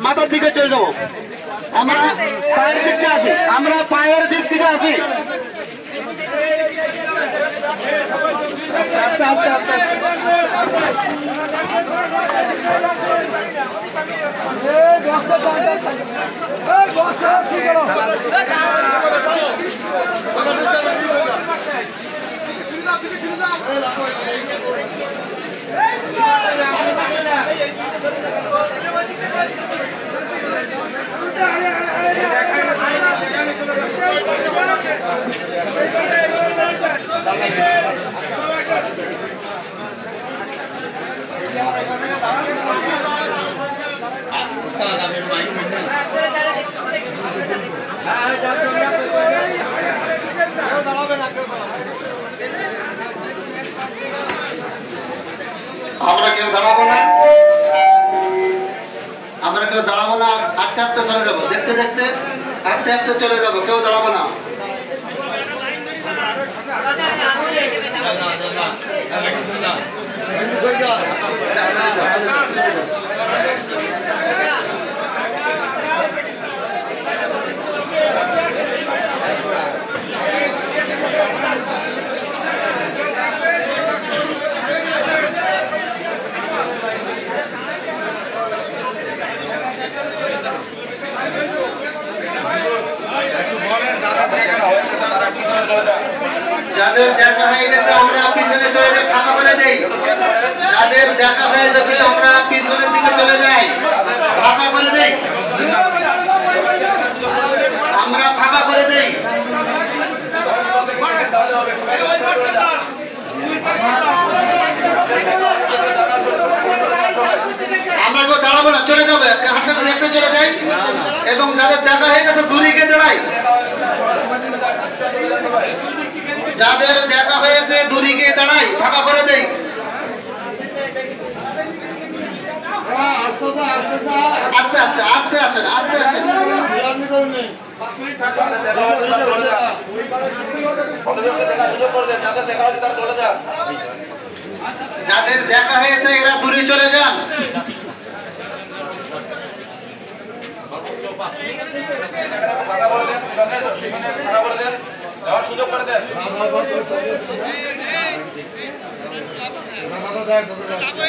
মাথার দিকে চলে যাবো। আমরা পায়ের দিক থেকে আসি, আমরা পায়ের দিক থেকে আসি। আস্তে আস্তে আস্তে আমরা কেউ দাঁড়াবো না, আমরা কেউ দাঁড়াবো না, হাঁটতে হাঁটতে চলে যাবো, দেখতে দেখতে হাঁটতে হাঁটতে চলে যাবো, কেউ দাঁড়াবো না। যাদের দেখা হয়ে গেছে আমরা পিছনে চলে যাই, ফাঁকা করে দেই। যাদের দেখা হয়ে গেছে আমরা পিছনের দিকে চলে যাই, ফাঁকা করে দেই, আমরা ফাঁকা করে দেই। আমরা কেউ দাঁড়াবো না, চলে যাবে, হাঁটতে দেখতে চলে যাই। এবং যাদের দেখা হয়ে গেছে দূরে গিয়ে দাঁড়াই, যাদের দেখা হয়েছে দূরে গিয়ে দাঁড়াই, ফাঁকা করে দেই। আস্তে আস্তে আস্তে আসেন, আস্তে আসেন। যাদের দেখা হয়েছে এরা দূরে চলে যান। সুযোগ করে দেন। দেখা হচ্ছে